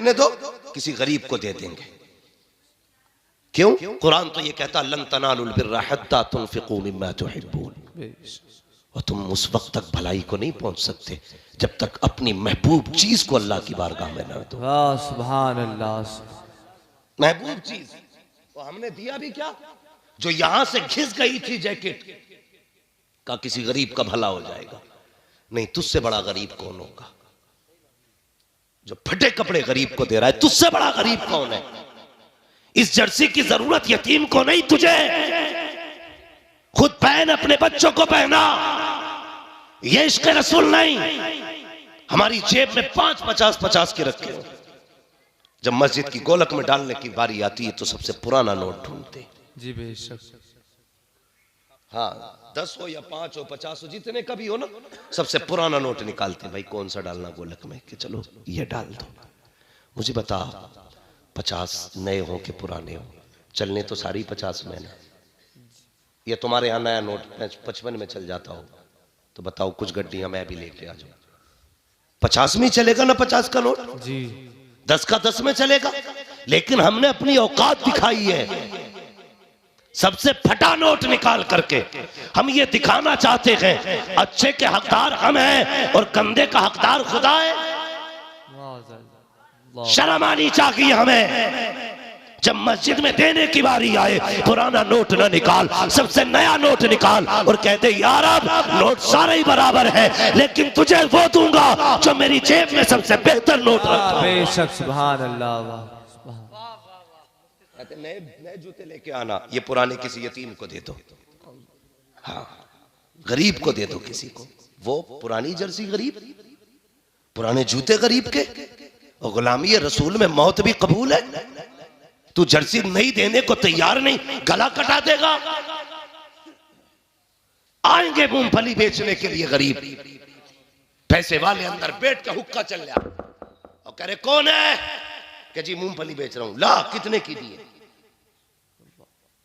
रहने दो, किसी गरीब को दे देंगे। क्यों? कुरान तो ये कहता लन तनालुल बिर्रा हत्ता तुनफिकू मिम्मा तुहिब्बून, और तुम उस वक्त तक भलाई को नहीं पहुंच सकते जब तक अपनी महबूब चीज को अल्लाह की बारगाह में न दो। सुभान अल्लाह। महबूब चीज तो हमने दिया भी क्या? जो यहां से घिस गई थी जैकेट का किसी गरीब का भला हो जाएगा। नहीं, तुझसे बड़ा गरीब कौन होगा? जो फटे कपड़े गरीब को दे रहा है, तुझसे बड़ा गरीब कौन है? इस जर्सी की जरूरत यतीम को नहीं, तुझे। खुद पहन, अपने बच्चों को पहना। ये इश्क रसूल नहीं। हमारी जेब में 5-50 के रखे हो। जब मस्जिद की गोलक में डालने की बारी आती है तो सबसे पुराना नोट ढूंढते। जी बेशक। हाँ, 10 हो या 5 हो 50 हो, जितने का भी हो ना, सबसे पुराना नोट निकालते। भाई कौन सा डालना गोलक में? कि चलो ये डाल दो। मुझे बता, 50 नए हो कि पुराने हो? चलने तो सारी 50 में ना। ये तुम्हारे यहाँ नया नोट 55 में चल जाता हो तो बताओ, कुछ गड्डियां मैं भी लेके आ जाऊं। 50 में चलेगा ना 50 का नोट जी, 10 का 10 में चलेगा। लेकिन हमने अपनी औकात दिखाई है। सबसे फटा नोट निकाल करके हम ये दिखाना चाहते हैं अच्छे के हकदार हम हैं और गंदे का हकदार खुदा है। शर्म आनी चाहिए हमें। जब मस्जिद में देने की बारी आए, पुराना नोट ना निकाल, सबसे नया नोट निकाल और कहते यार अब नोट सारे ही बराबर है, लेकिन तुझे वो दूंगा जो मेरी जेब में सबसे बेहतर नोट रखता। बेशक, सुभान अल्लाह। कहते नए जूते लेके आना, ये पुराने किसी यतीम को दे दो। हाँ, गरीब को दे दो किसी को। वो पुरानी जर्सी गरीब, पुराने जूते गरीब के। और गुलामी रसूल में मौत भी कबूल है। तू जर्सी नहीं देने को तैयार नहीं, गला कटा देगा। आएंगे मूंगफली बेचने के लिए गरीब, पैसे वाले अंदर बैठ के हुक्का चल रहा और कह रहे कौन है? कि जी मूंगफली बेच रहा हूं। ला, कितने की दी है?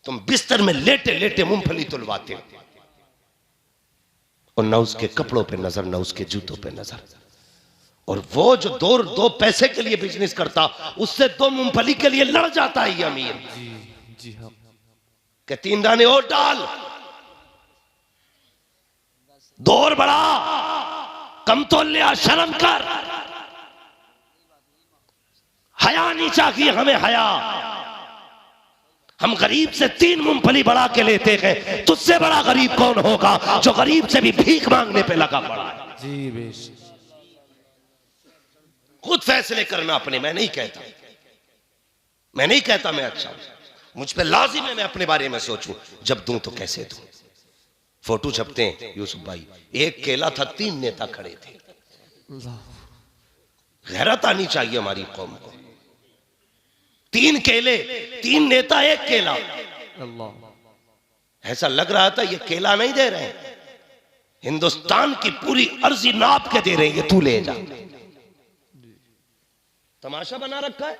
तुम बिस्तर में लेटे लेटे मूंगफली तुलवाते हो और न उसके कपड़ों पे नजर, न उसके जूतों पे नजर। और वो जो दो पैसे के लिए बिजनेस करता, उससे 2 मूंगफली के लिए लड़ जाता है ये अमीर। जी हाँ। कि 3 दाने और डाल, 2 और बढ़ा, कम तो लिया, शर्म कर। हया नहीं चाहिए हमें, हया। हम गरीब से 3 मूंगफली बढ़ा के लेते हैं। तुझसे बड़ा गरीब कौन होगा जो गरीब से भी भीख मांगने पे लगा पड़ा है? जी बेशक। खुद फैसले करना अपने। मैं नहीं कहता मैं अच्छा हूं। मुझ पे लाजिम है मैं अपने बारे में सोचूं। जब दूं तो कैसे दूं? फोटो छपते हैं यूसुफ भाई, 1 केला था, 3 नेता खड़े थे। गैरत आनी चाहिए हमारी कौम को। 3 केले, 3 नेता, 1 केला। ऐसा लग रहा था ये केला नहीं दे रहे हैं, हिंदुस्तान की पूरी अर्जी नाप के दे रहे हैं, ये तू ले जा। तमाशा बना रखा है।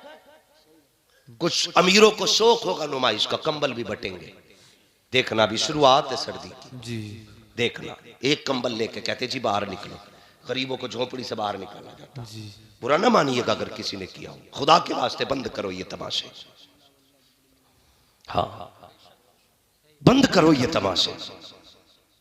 कुछ अमीरों को शौक होगा नुमाइश का, कंबल भी बटेंगे। देखना भी शुरुआत है सर्दी की जी। देखना, 1 कंबल लेके कहते जी बाहर निकलो। गरीबों को झोपड़ी से बाहर निकाला जाता जी। बुरा ना मानिएगा अगर किसी ने किया हो, खुदा के वास्ते बंद करो ये तमाशे। हाँ, बंद करो ये तमाशे।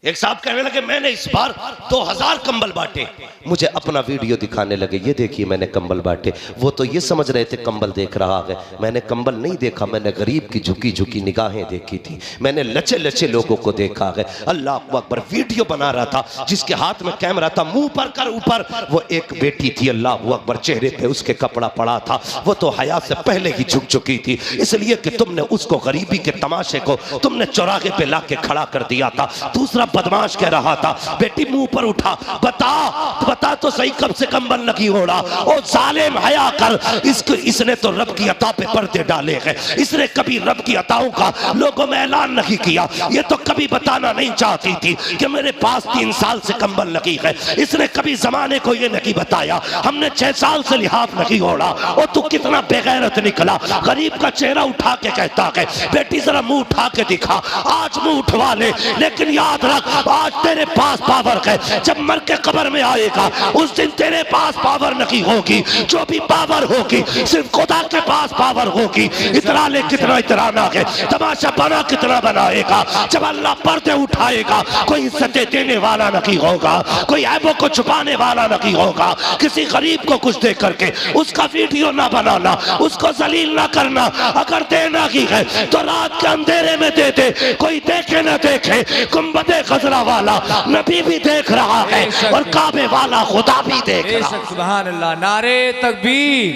एक साहब कहने लगे मैंने इस बार 2000 कंबल बांटे। मुझे अपना वीडियो दिखाने लगे, ये देखिए मैंने कंबल बांटे। वो तो ये समझ रहे थे कंबल देख रहा है, मैंने कंबल नहीं देखा, मैंने गरीब की झुकी झुकी निगाहें देखी थी। मैंने लचे लचे लोगों को देखा है। अल्लाह अकबर। वीडियो बना रहा था, जिसके हाथ में कैमरा था, मुंह पर कर ऊपर, वो एक बेटी थी। अल्लाह अकबर। चेहरे पे उसके कपड़ा पड़ा था, वो तो हया से पहले ही झुक चुकी थी, इसलिए कि तुमने उसको गरीबी के तमाशे को तुमने चौराहे पे ला के खड़ा कर दिया था। दूसरा बदमाश कह रहा था बेटी मुंह पर उठा, बता तो सही कब से कंबल लगी ओढ़ा। ओ जालिम, हया कर। इसने तो रब की अता पे पर्दे डाले हैं। इसने कभी रब की अताओं का लोगों में ऐलान नहीं किया। ये तो कभी बताना नहीं चाहती थी कि मेरे पास 3 साल से कंबल लगी है। इसने कभी जमाने को ये नहीं बताया हमने 6 साल से लिहाफ नहीं ओढ़ा। और तू कितना बेगैरत निकला। गरीब का चेहरा उठा के कहता है बेटी जरा मुंह उठा के दिखा। आज मुंह उठवा ले, लेकिन याद रख आज तेरे पास पावर है। जब मर के कब्र में आएगा उस दिन तेरे पास पावर नहीं होगी, जो भी पावर होगी सिर्फ खुदा के पास पावर होगी। इतना ले कितना इतराना है, तमाशा बना कितना बनाएगा। जब अल्लाह पर्दे उठाएगा कोई इज्जतें देने वाला नहीं होगा, कोई ऐबों को छुपाने वाला नहीं होगा। किसी गरीब को कुछ दे करके उसका वीडियो ना बनाना, उसको जलील ना करना। अगर देना ही है तो रात के अंधेरे में दे दे, कोई देखे ना देखे। गुंबदे खजरा वाला नबी भी देख रहा है और काबे वाला खुदा भी देख रहा है। सुभान अल्लाह। नारे तकबीर,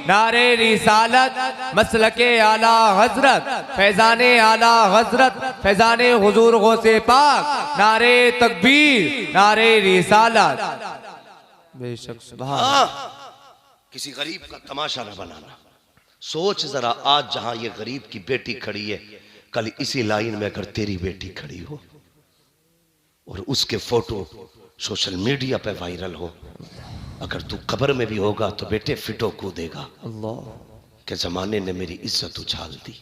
नारे रिसालत, मसलके आला हजरत, फैजाने आला हजरत, फैजाने हुजूर गौसे पाक। नारे तकबीर, नारे रिसालत। बेशक सुभान। किसी गरीब का तमाशा न बनाना। सोच जरा, आज जहां ये गरीब की बेटी खड़ी है, कल इसी लाइन में अगर तेरी बेटी खड़ी हो और उसके फोटो सोशल मीडिया पे वायरल हो, अगर तू कब्र में भी होगा तो बेटे फिटो कूदेगा अल्लाह के जमाने ने मेरी इज्जत उछाल दी।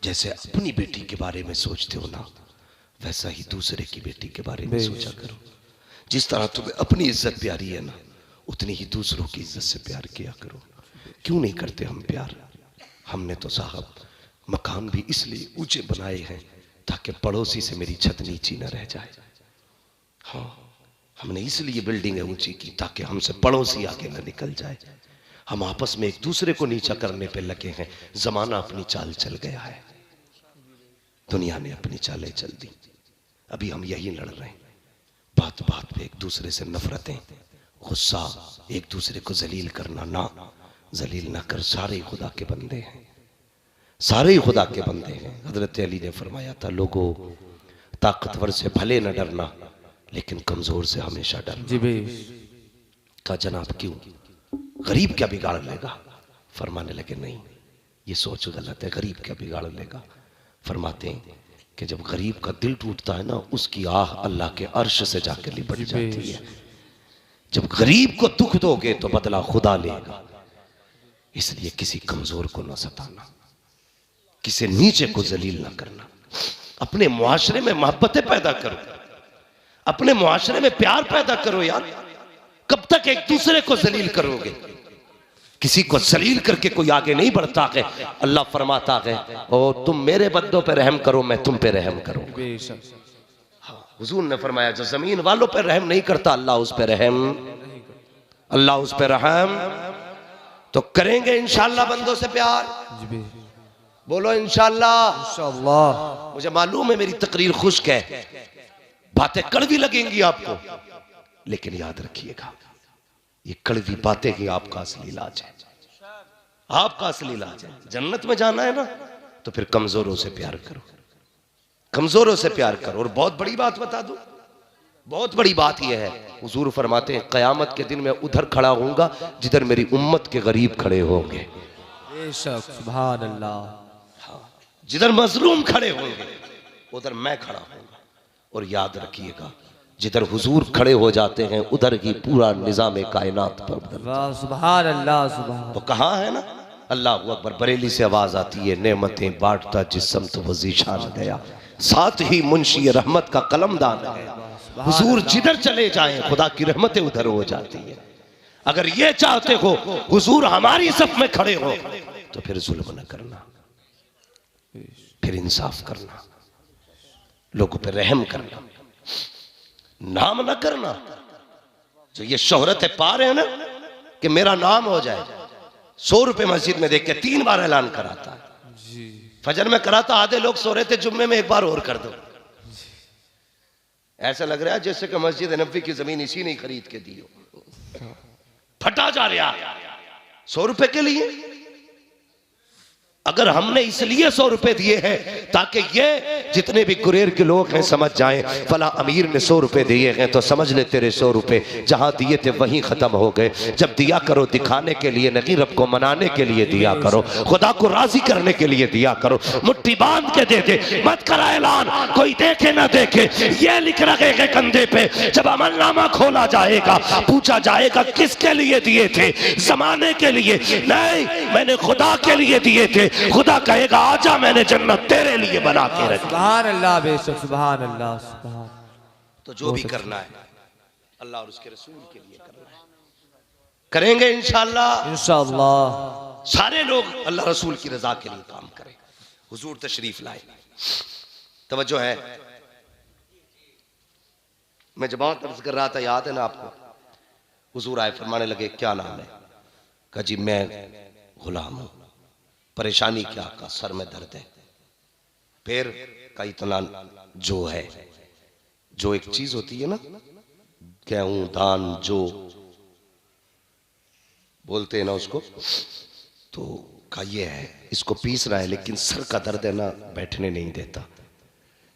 जैसे अपनी बेटी के बारे में सोचते हो ना, वैसा ही दूसरे की बेटी के बारे में सोचा करो। जिस तरह तुम्हें अपनी इज्जत प्यारी है ना, उतनी ही दूसरों की इज्जत से प्यार किया करो। क्यों नहीं करते हम प्यार? हमने तो साहब मकान भी इसलिए ऊंचे बनाए हैं ताकि पड़ोसी से मेरी छत नीची न रह जाए। हाँ, हमने इसलिए बिल्डिंगें ऊंची की ताकि हमसे पड़ोसी आगे न निकल जाए। हम आपस में एक दूसरे को नीचा करने पे लगे हैं। जमाना अपनी चाल चल गया है, दुनिया ने अपनी चालें चल दी। अभी हम यही लड़ रहे हैं, बात बात पे एक दूसरे से नफरतें, गुस्सा, एक दूसरे को जलील करना। ना, जलील ना कर, सारे ही खुदा के बंदे हैं, सारे ही खुदा के बंदे हैं। हजरत अली ने फरमाया था, लोगों ताकतवर से भले न डरना लेकिन कमजोर से हमेशा डरना। जी बे। कहा जनाब क्यों, गरीब क्या बिगाड़ लेगा? फरमाने लगे नहीं, ये सोच गलत है। गरीब क्या बिगाड़ लेगा? फरमाते हैं कि जब गरीब का दिल टूटता है ना, उसकी आह अल्लाह के अर्श से जाकर लिपट जाती है। जब गरीब को दुख दोगे तो बदला खुदा लेगा। इसलिए किसी कमजोर को ना सताना, किसी नीचे को जलील ना करना। अपने मुआशरे में मोहब्बतें पैदा करो, अपने मुआशरे में प्यार पैदा करो। यार कब तक एक दूसरे को जलील करोगे? किसी को जलील करके कोई आगे नहीं बढ़ता है। अल्लाह फरमाता है, ओ तुम मेरे बंदों पे रहम करो, मैं तुम पे रहम करूंगा। हुजूर ने फरमाया, जो जमीन वालों पर रहम नहीं करता अल्लाह उस पर रहम, अल्लाह उस पर रहम तो करेंगे इंशाअल्लाह बंदों से प्यार। बोलो इंशाअल्लाह। इंशाअल्लाह। मुझे मालूम है मेरी तकरीर खुश्क है, बातें कड़वी लगेंगी आपको, लेकिन याद रखिएगा ये कड़वी बातें ही आपका असली इलाज है, आपका असली इलाज है। जन्नत में जाना है ना तो फिर कमजोरों से प्यार करो, कमजोरों से प्यार करो। और बहुत बड़ी बात बता दूं, बहुत बड़ी बात यह है, हुजूर फरमाते हैं क़यामत के दिन मैं उधर खड़ा होऊंगा जिधर मेरी उम्मत के गरीब खड़े होंगे। बेशक सुभान अल्लाह। जिधर मजलूम खड़े होंगे उधर मैं खड़ा होऊंगा। और याद रखिएगा, जिधर हुजूर खड़े हो जाते हैं उधर ही पूरा निजाम कायनात पर। वाह सुभान अल्लाह। सुभान। तो कहा है ना, अल्लाह अकबर, बरेली से आवाज आती है, नेमतें बांटता जिस्म तो वजीशान गया, साथ ही मुंशी रहमत का कलमदान है। हुजूर जिधर चले जाएं खुदा की रहमतें उधर हो जाती है। अगर ये चाहते हो हुजूर हमारी सफ में खड़े हो तो फिर जुल्म न करना, फिर इंसाफ करना, लोगों पे रहम करना, नाम न करना। जो ये शोहरत है पा रहे हैं ना कि मेरा नाम हो जाए, 100 रुपए मस्जिद में देख के 3 बार ऐलान कराता है। फजर में कराता, आधे लोग सो रहे थे, जुम्मे में 1 बार और कर दो। ऐसा लग रहा है जैसे कि मस्जिद नबवी की जमीन इसी ने खरीद के दी हो। फटा जा रहा 100 रुपए के लिए। अगर हमने इसलिए 100 रुपए दिए हैं ताकि ये जितने भी गुरेर के लोग हैं समझ जाएं, फला अमीर ने 100 रुपए दिए हैं तो समझ ले तेरे 100 रुपए जहां दिए थे वहीं खत्म हो गए। जब दिया करो दिखाने के लिए नहीं, रब को मनाने के लिए दिया करो, खुदा को राजी करने के लिए दिया करो। मुट्ठी बांध के दे दे, मत करा ऐलान, कोई देखे ना देखे। ये लिख रखे हैं कंधे पे, जब अमलनामा खोला जाएगा पूछा जाएगा किसके लिए दिए थे? जमाने के लिए नहीं, मैंने खुदा के लिए दिए थे। खुदा कहेगा आजा मैंने जन्नत तेरे लिए बना के रखी। सुभान अल्लाह। बेशक सुभान अल्लाह। सुभान। तो जो भी करना है अल्लाह और उसके रसूल के लिए करना है, करेंगे इंशाअल्लाह। इंशाअल्लाह सारे लोग अल्लाह रसूल की रजा के लिए काम करें। हुजूर तशरीफ लाए, तवज्जो है। मैं जब बहुत अर्ज कर रहा था, याद है ना आपको, हुजूर आए, फरमाने लगे क्या नाम है? कहा जी मैं गुलाम हूं। परेशानी क्या? का सर में दर्द है। फिर का इतना जो है, जो एक चीज होती है ना, गेहूं दान जो बोलते हैं ना उसको, तो का ये है, इसको पीस रहा है लेकिन सर का दर्द है ना, बैठने नहीं देता।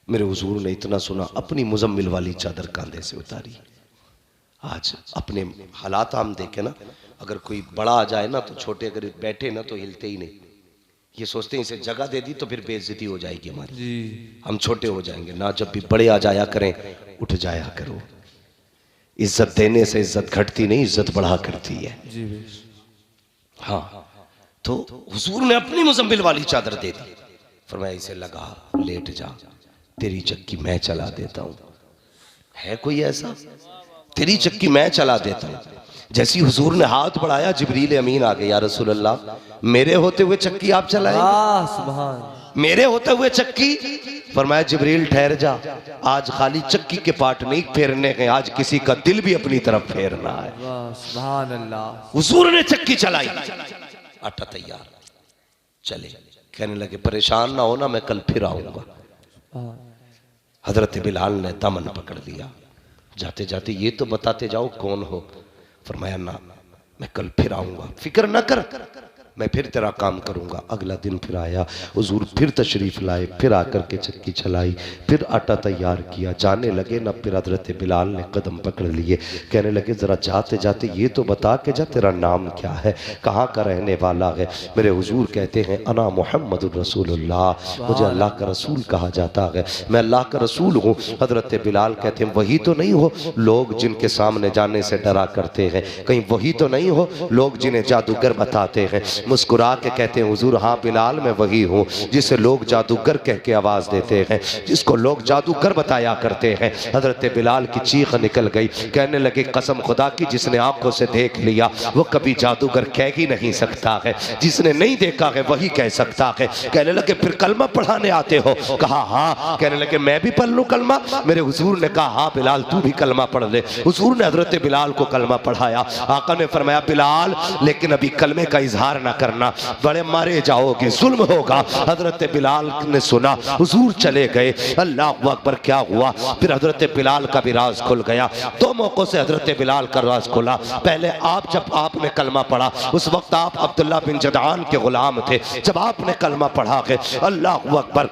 मेरे हुजूर ने इतना सुना, अपनी मुजम्मिल वाली चादर कांधे से उतारी। आज अपने हालात हम देखे ना, अगर कोई बड़ा आ जाए ना तो छोटे अगर बैठे ना तो हिलते ही नहीं। ये सोचते हैं इसे जगह दे दी तो फिर बेइज्जती हो जाएगी हमारी जी। हम छोटे हो जाएंगे ना। जब भी बड़े आ जाया करें, उठ जाया करो। इज्जत देने से इज्जत घटती नहीं, इज्जत बढ़ा करती है जी। हाँ, तो हुजूर ने अपनी मुजम्मिल वाली चादर दे दी। फरमाया इसे लगा, लेट जा, तेरी चक्की मैं चला देता हूं। है कोई ऐसा? तेरी चक्की मैं चला देता हूं। जैसी हुजूर ने हाथ बढ़ाया, जिब्रील अमीन आ गए, या रसूल अल्लाह, मेरे होते हुए चक्की आप चलाएंगे? सुभान। मेरे होते हुए चक्की? फरमाया जिब्रील ठहर जा, आज खाली चक्की के पार्ट नहीं फेरने के, आज किसी का दिल भी अपनी तरफ फेरना है। सुभान अल्लाह। हुजूर ने चक्की चलाई, आटा तैयार, चले। कहने लगे परेशान ना हो ना, मैं कल फिर आऊंगा। हजरत बिलाल ने दामन पकड़ लिया, जाते जाते ये तो बताते जाओ कौन हो। फरमाया ना, मैं कल फिर आऊंगा, फिक्र ना कर, मैं फिर तेरा काम करूंगा। अगला दिन फिर आया, हुजूर फिर तशरीफ लाए, फिर आकर के चक्की चलाई, फिर आटा तैयार किया। जाने लगे ना, फिर हजरत बिलाल ने कदम पकड़ लिए, कहने लगे जरा जाते जाते ये तो बता के जा, तेरा नाम क्या है, कहाँ का रहने वाला है? मेरे हुजूर कहते हैं अना मुहम्मदुर रसूलुल्लाह, मुझे अल्लाह का रसूल कहा जाता है, मैं अल्लाह का रसूल हूँ। हजरत बिलाल कहते हैं वही तो नहीं हो लोग जिनके सामने जाने से डरा करते हैं, कहीं वही तो नहीं हो लोग जिन्हें जादूगर बताते हैं? मुस्कुरा के कहते हैं हुजूर हाँ बिलाल मैं वही हूँ जिसे लोग जादूगर कह के आवाज देते हैं, जिसको लोग जादूगर बताया करते हैं। हजरत बिलाल की चीख निकल गई, कहने लगे कसम खुदा की जिसने आंखों से देख लिया वो कभी जादूगर कह ही नहीं सकता है, जिसने नहीं देखा है वही कह सकता है। कहने लगे फिर कलमा पढ़ाने आते हो? कहा हाँ। कहने लगे मैं भी पढ़ लूं कलमा? मेरे हुजूर ने कहा हाँ बिलाल तू भी कलमा पढ़ ले। हुजूर ने हजरत बिलाल को कलमा पढ़ाया। आका ने फरमाया बिलाल लेकिन अभी कलमे का इजहार ना करना, बड़े मारे जाओगे, जुल्म होगा। हजरत बिलाल ने सुना, हुजूर चले गए। अल्लाह अकबर, क्या हुआ? फिर हजरत बिलाल का भी राज खुल गया। दो मौकों से हजरत बिलाल का राज खुला। पहले आप जब आपने कलमा पढ़ा उस वक्त आप अब्दुल्ला बिन जदआन के गुलाम थे। जब आपने कलमा पढ़ा है अल्लाह अकबर,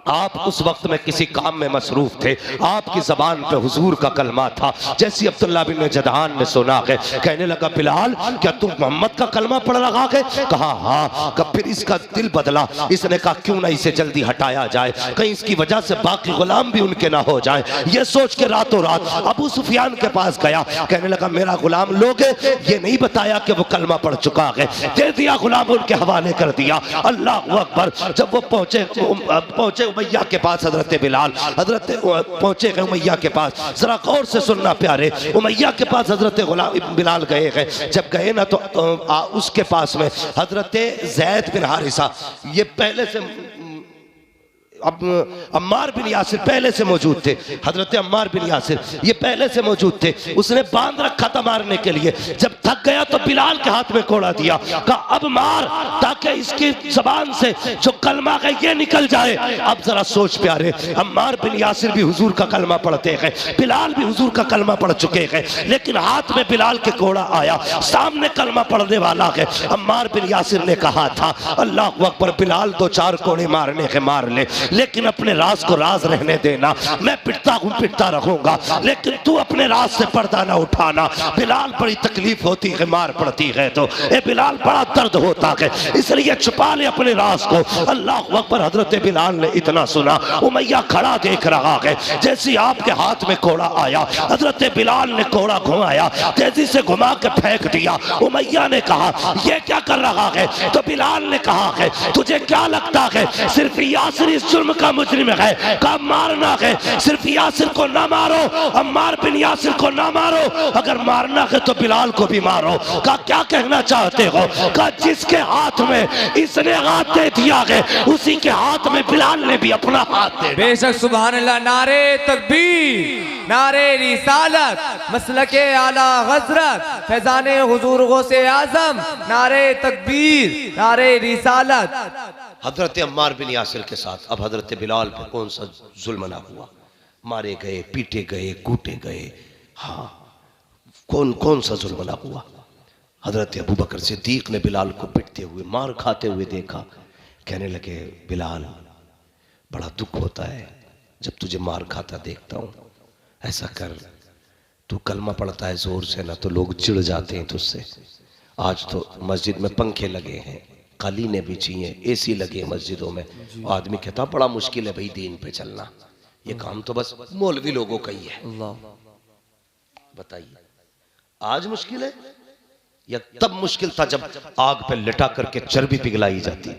आप उस वक्त में किसी काम में मसरूफ थे, आपकी जबान पे हुजूर का कलमा था। जैसे अब्दुल्ला बिन जदआन ने सुना है, कहने लगा बिलाल क्या तुम मोहम्मद का कलमा पढ़ लगा है? कहा हाँ। कब फिर इसका दिल बदला, इसने कहा क्यों ना इसे जल्दी हटाया जाए, कहीं इसकी वजह से बाकी गुलाम भी उनके ना हो जाए। ये सोच के रातों रात अबू सुफियान के पास गया, कहने लगा मेरा गुलाम लोगे? ये नहीं बताया कि वो कलमा पढ़ चुका है, दे दिया गुलाम उनके हवाले कर दिया। अल्लाह अकबर। जब वो पहुंचे उमैया के पास, हजरत बिलाल हजरत पहुंचे गए उमैया के पास। जरा गौर से सुनना प्यारे, उमैया के पास हजरत बिलाल गए हैं। जब गए ना तो उसके पास में हजरत ज़ैद बिन हारिसा, ये पहले से अब अम्मार बिन यासिर पहले से मौजूद थे। हजरत अम्मार बिन यासिर ये पहले से मौजूद थे। उसने बांध रखा था मारने के लिए। जब थक गया तो बिलाल के हाथ में कोड़ा दिया, कहा अब मार ताकि इसकी जबान से जो कलमा है ये निकल जाए। अब जरा सोच प्यारे, अम्मार बिन यासिर भी हुजूर का कलमा पढ़ते हैं, बिलाल भी हुजूर का कलमा पढ़ चुके हैं, लेकिन हाथ में बिलाल के कोड़ा आया, सामने कलमा पढ़ने वाला है। अम्मार बिन यासिर ने कहा था अल्लाह अकबर, बिलाल दो चार कोड़े मारने के मार ले, लेकिन अपने राज को राज रहने देना। मैं पिटता हूं पिटता रहूंगा, लेकिन तू अपने राज से पर्दा ना उठाना। बिलाल बड़ी तकलीफ होती है मार पड़ती है तो, ए बिलाल बड़ा दर्द होता है, इसलिए छुपा ले अपने राज को। अल्लाह अकबर। हजरत बिलाल ने इतना सुना, उमैया खड़ा देख रहा है। जैसे आपके हाथ में कोड़ा आया, हजरत बिलाल ने कोड़ा घुमाया, तेजी से घुमा के फेंक दिया। उमैया ने कहा ये क्या कर रहा है? तो बिलाल ने कहा है तुझे क्या लगता है सिर्फ यासिर इस जुर्म का मुजरिम है, कहा मारना है, सिर्फ यासिर को ना मारो, अम्मार बिन यासिर को ना मारो, अगर मारना है तो बिलाल को भी मारो। कहा क्या कहना चाहते हो? कहा जिसके हाथ में इसने हाथ दे दिया है उसी के हाथ में बिलाल ने भी अपना हाथ दे। बेशक सुभान अल्लाह। नारे तकबीर, नारे रिसालत, मसलके आला हजरत, फैजाने हुजूर गौसे आजम, नारे तकबीर, नारे रिसालत। हजरत अम्मार बिन यासिर के साथ अब हजरत बिलाल पे कौन सा जुल्म ना हुआ? मारे गए, पीटे गए, कूटे गए। हाँ, कौन कौन सा जुल्म ना हुआ? हजरत अबू बकर सिद्दीक ने बिलाल को पिटते हुए, मार खाते हुए देखा। कहने लगे बिलाल, बड़ा दुख होता है जब तुझे मार खाता देखता हूँ। ऐसा कर, तू कलमा पढ़ता है जोर से ना तो लोग चिढ़ जाते हैं तुझसे। आज तो मस्जिद में पंखे लगे हैं, कालीने बिछी हैं, एसी लगे हैं मस्जिदों में। आदमी कहता बड़ा मुश्किल है भाई दीन पे चलना, ये काम तो बस मौलवी लोगों का ही है। बताइए आज मुश्किल है या तब मुश्किल था जब आग पे लिटा करके चर्बी पिघलाई जाती थी?